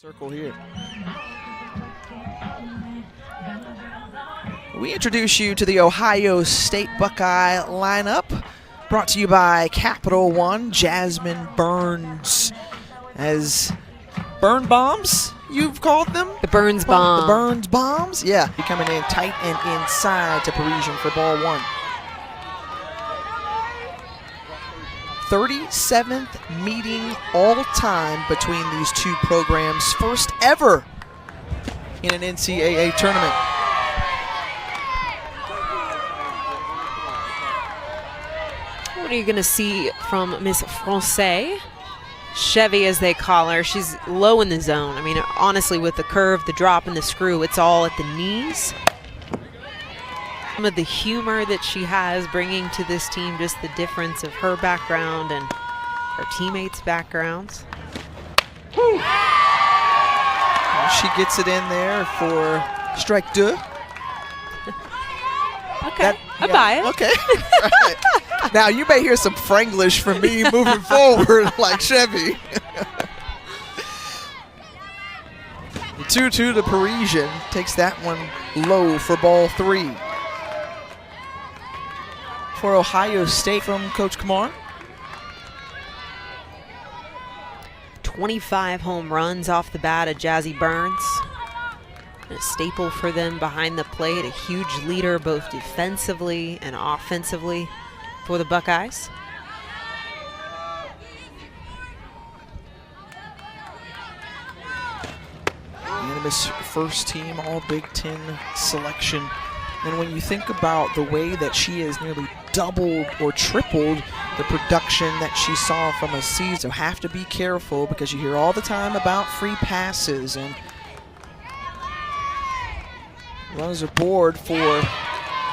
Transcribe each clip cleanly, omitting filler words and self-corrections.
Circle here. We introduce you to the Ohio State Buckeye lineup, brought to you by Capital One. Jasmine Burns, as Burn Bombs, you've called them? The Burns Bomb. The Burns Bombs, yeah. Coming in tight and inside to Parisian for ball one. 37th meeting all time between these two programs, first ever in an NCAA tournament. What are you going to see from Miss Francais? Chevy, as they call her. She's low in the zone. I mean, honestly, with the curve, the drop, and the screw, it's all at the knees. Some of the humor that she has bringing to this team, just the difference of her background and her teammates' backgrounds. She gets it in there for strike deux. Okay, I buy it. Okay. Right. Now, you may hear some Franglish from me moving forward like Chevy. The 2-2 to Parisian takes that one low for ball three. For Ohio State from Coach Kamar. 25 home runs off the bat of Jazzy Burns. A staple for them behind the plate, a huge leader both defensively and offensively for the Buckeyes. Unanimous first team All Big Ten selection. And when you think about the way that she has nearly doubled or tripled the production that she saw from a season, so have to be careful because you hear all the time about free passes, and runs aboard for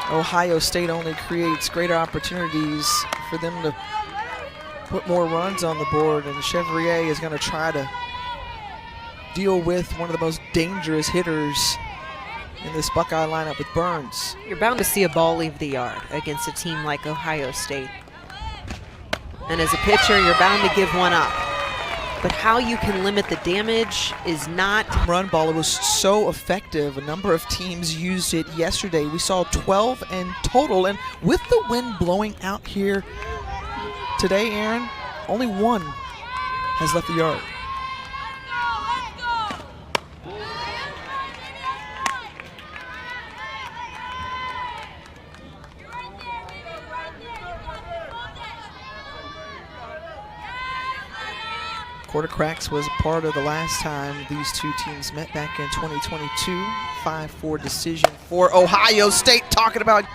Ohio State only creates greater opportunities for them to put more runs on the board, and Chevrier is going to try to deal with one of the most dangerous hitters in this Buckeye lineup with Burns. You're bound to see a ball leave the yard against a team like Ohio State. And as a pitcher, you're bound to give one up. But how you can limit the damage is not. Run ball, it was so effective. A number of teams used it yesterday. We saw 12 in total, and with the wind blowing out here today, Aaron, only one has left the yard. Quarter Cracks was a part of the last time these two teams met back in 2022. 5-4 decision for Ohio State. Talking about,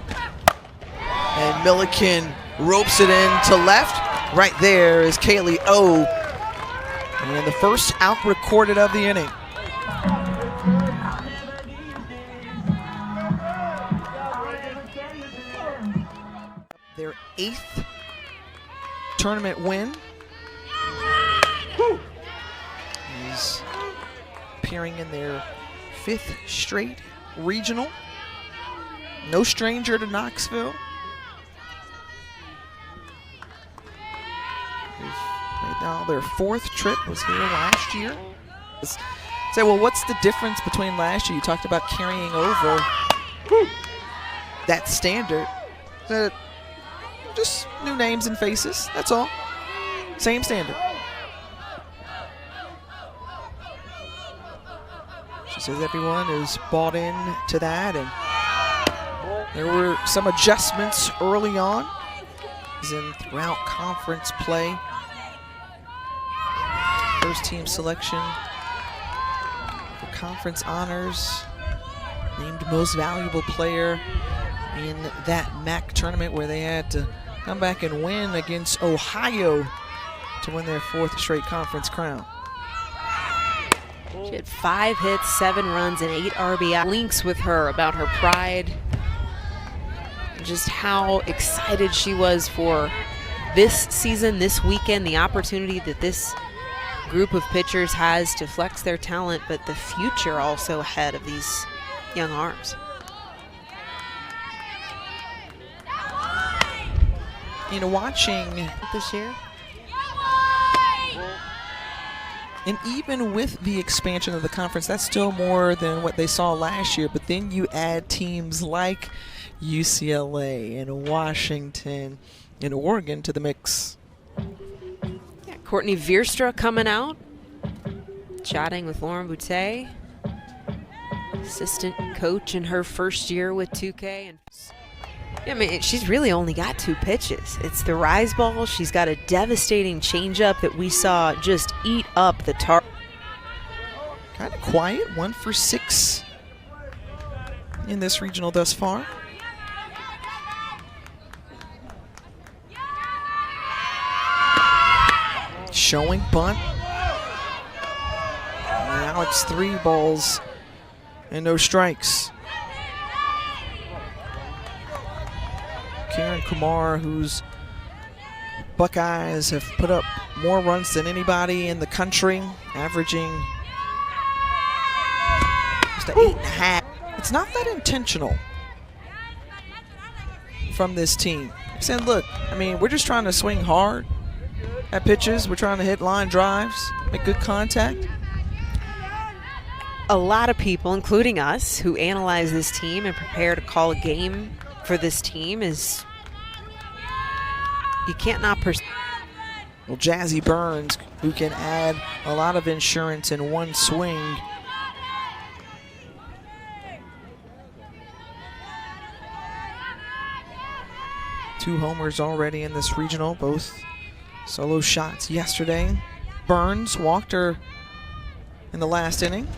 and Milliken ropes it in to left. Right there is Kaylee O. And the first out recorded of the inning. Their 8th tournament win. Is appearing in their 5th straight regional. No stranger to Knoxville. Right now, their 4th trip was here last year. Say, well, what's the difference between last year? You talked about carrying over that standard. Just new names and faces, that's all. Same standard. She says everyone is bought in to that, and there were some adjustments early on, as in throughout conference play. First team selection for conference honors, named most valuable player in that MAC tournament where they had to come back and win against Ohio to win their 4th straight conference crown. She had 5 hits, 7 runs, and 8 RBI. Links with her about her pride, just how excited she was for this season, this weekend, the opportunity that this group of pitchers has to flex their talent, but the future also ahead of these young arms. You know, watching This year, And even with the expansion of the conference, that's still more than what they saw last year. But then you add teams like UCLA and Washington and Oregon to the mix. Yeah, Courtney Veerstra coming out, chatting with Lauren Boutte, assistant coach in her first year with 2K. And yeah, I mean, she's really only got 2 pitches. It's the rise ball. She's got a devastating changeup that we saw just eat up the target. Kind of quiet, 1 for 6 in this regional thus far. Showing bunt. Now it's 3 balls and no strikes. Karen Kumar, whose Buckeyes have put up more runs than anybody in the country, averaging just an 8.5. It's not that intentional from this team. They're saying, look, I mean, we're just trying to swing hard at pitches. We're trying to hit line drives, make good contact. A lot of people, including us, who analyze this team and prepare to call a game for this team is you can't not Well, Jazzy Burns, who can add a lot of insurance in one swing. Two homers already in this regional, both solo shots yesterday. Burns walked her in the last inning.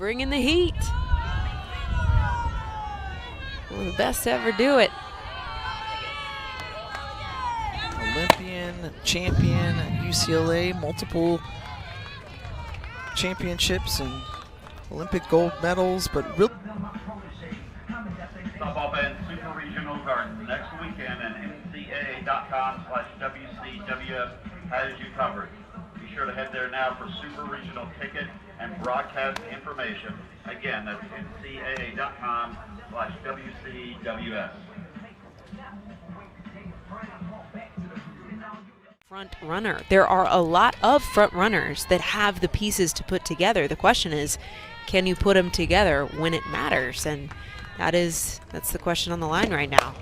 bringing the heat. One of the best to ever do it. Olympian, champion at UCLA, multiple championships and Olympic gold medals, but real. Softball Band Super Regionals are next weekend, and NCAA.com/WCWF has you covered. Be sure to head there now for Super Regional ticket and broadcast information. Again, that's NCAA.com/WCWF. Front runner. There are a lot of front runners that have the pieces to put together. The question is, can you put them together when it matters? And that's the question on the line right now.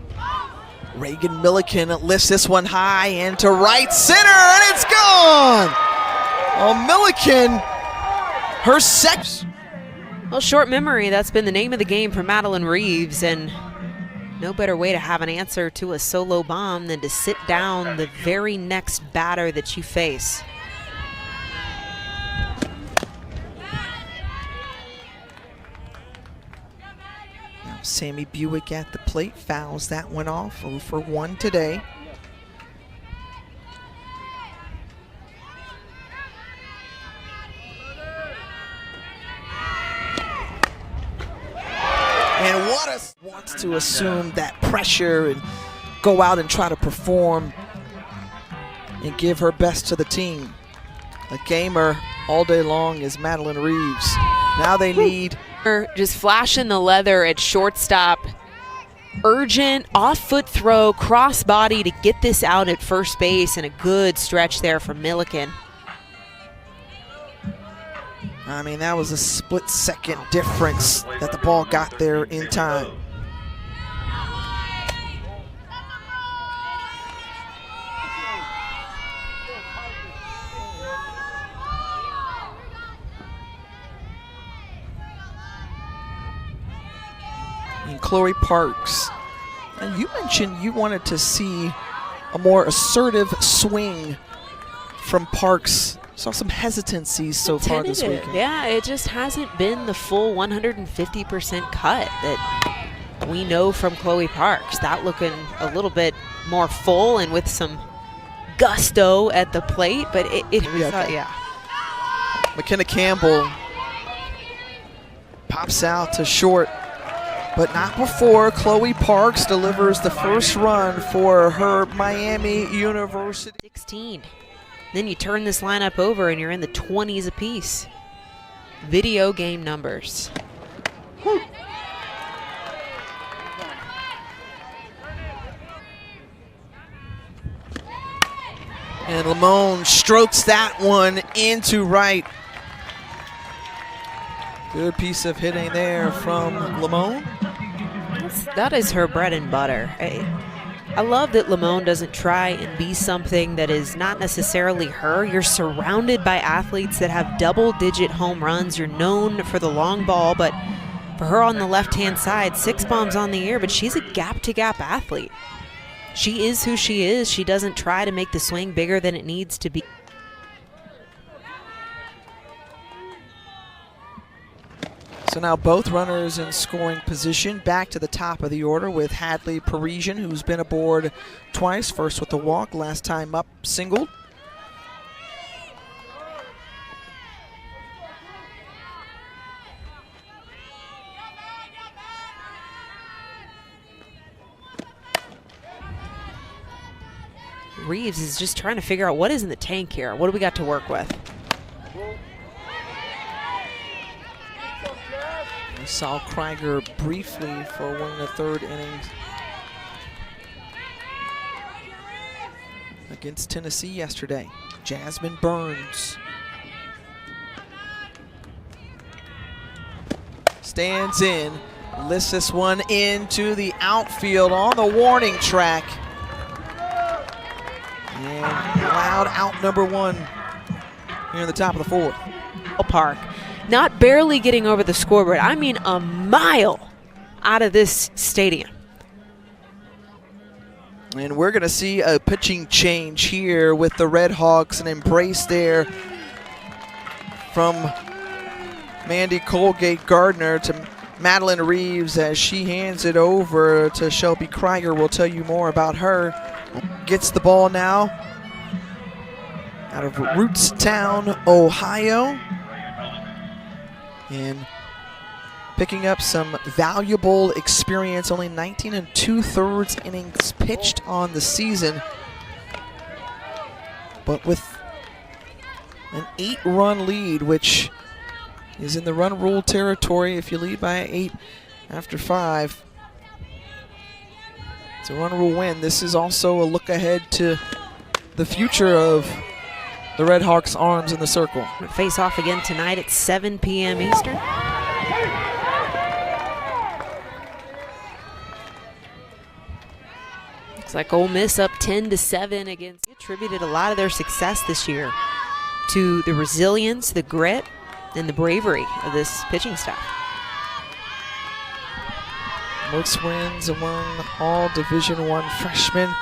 Reagan Milliken lifts this one high into right center, and it's gone! Oh, Milliken, her second. Well, short memory, that's been the name of the game for Madeline Reeves, and no better way to have an answer to a solo bomb than to sit down the very next batter that you face. Now Sammy Buick at the plate, fouls that one off, 0 for 1 today. And wants to assume that pressure and go out and try to perform and give her best to the team. A gamer all day long is Madeline Reeves. Now they need just flashing the leather at shortstop. Urgent off-foot throw, cross-body to get this out at first base, and a good stretch there from Milliken. I mean, that was a split-second difference that the ball got there in time. And Chloe Parks, and you mentioned you wanted to see a more assertive swing from Parks. Saw some hesitancies so far this weekend. Yeah, it just hasn't been the full 150% cut that we know from Chloe Parks. That looking a little bit more full and with some gusto at the plate, but yeah. McKenna Campbell pops out to short, but not before Chloe Parks delivers the first run for her Miami University. 16. Then you turn this lineup over and you're in the 20s apiece. Video game numbers. And Lamone strokes that one into right. Good piece of hitting there from Lamone. That is her bread and butter. I love that Lamone doesn't try and be something that is not necessarily her. You're surrounded by athletes that have double-digit home runs. You're known for the long ball, but for her on the left-hand side, 6 bombs on the air, but she's a gap-to-gap athlete. She is who she is. She doesn't try to make the swing bigger than it needs to be. So now both runners in scoring position, back to the top of the order with Hadley Parisian, who's been aboard twice, first with the walk, last time up singled. Reeves is just trying to figure out what is in the tank here. What do we got to work with? We saw Krieger briefly for one of the third innings against Tennessee yesterday. Jasmine Burns stands in, lifts this one into the outfield on the warning track. And loud out number 1 here in the top of the 4th. Park. Not barely getting over the scoreboard. I mean a mile out of this stadium. And we're going to see a pitching change here with the Red Hawks, an embrace there from Mandy Colgate-Gardner to Madeline Reeves as she hands it over to Shelby Krieger. We'll tell you more about her. Gets the ball now out of Rootstown, Ohio. And picking up some valuable experience, only 19 2/3 innings pitched on the season. But with an 8-run lead, which is in the run rule territory if you lead by 8 after 5. It's a run rule win. This is also a look ahead to the future of the Red Hawks' arms in the circle. Face off again tonight at 7 p.m. Eastern. Looks like Ole Miss up 10-7 against. Attributed a lot of their success this year to the resilience, the grit, and the bravery of this pitching staff. Most wins among all Division I freshmen.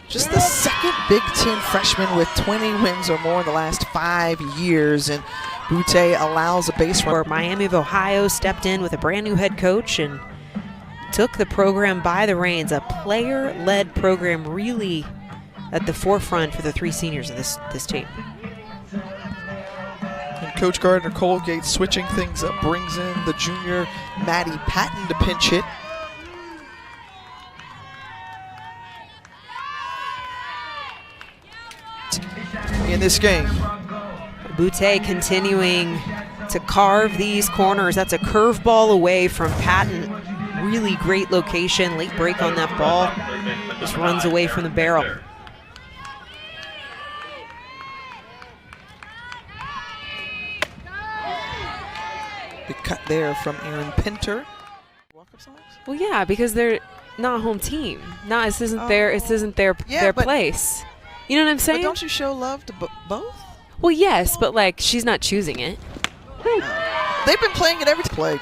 Just the second Big Ten freshman with 20 wins or more in the last 5 years. And Butte allows a base runner. Miami of Ohio stepped in with a brand new head coach and took the program by the reins. A player-led program really at the forefront for the 3 seniors of this team. And Coach Gardner Colgate switching things up, brings in the junior Maddie Patton to pinch hit. In this game, Butte continuing to carve these corners. That's a curveball away from Patton. Really great location, late break on that ball. Just runs away from the barrel. the cut there from Aaron Pinter. Well, yeah, because they're not a home team. No, this isn't their place. You know what I'm saying? But don't you show love to both? Well, yes, but like she's not choosing it. They've been playing it every play.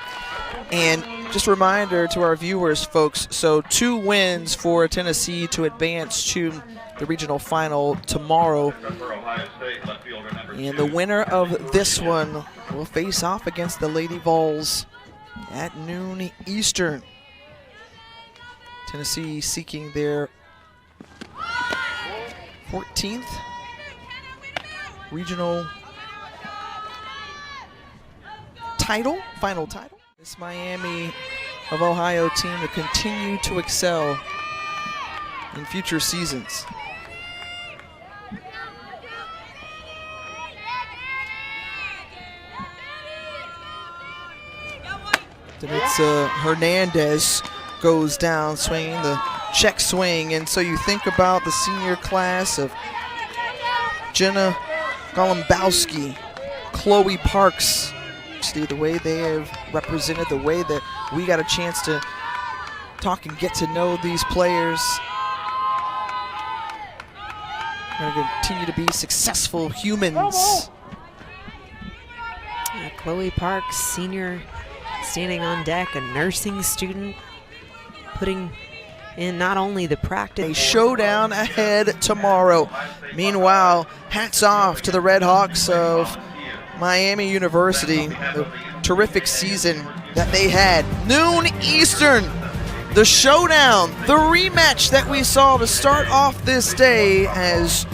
And just a reminder to our viewers, folks, so 2 wins for Tennessee to advance to the regional final tomorrow. And the winner of this one will face off against the Lady Vols at noon Eastern. Tennessee seeking their 14th regional title, final title. This Miami of Ohio team to continue to excel in future seasons. Danitza Hernandez goes down swinging the check swing. And so you think about the senior class of Jenna Golombowski, Chloe Parks, see the way they have represented, the way that we got a chance to talk and get to know these players. Going to continue to be successful humans. Chloe Parks, senior, standing on deck, a nursing student, putting in not only the practice. A showdown ahead tomorrow. Meanwhile, hats off to the Red Hawks of Miami University. The terrific season that they had. Noon Eastern, the showdown, the rematch that we saw to start off this day as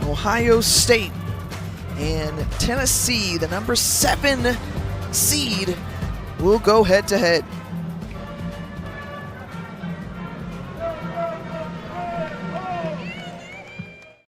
Ohio State and Tennessee, the number 7 seed, will go head to head.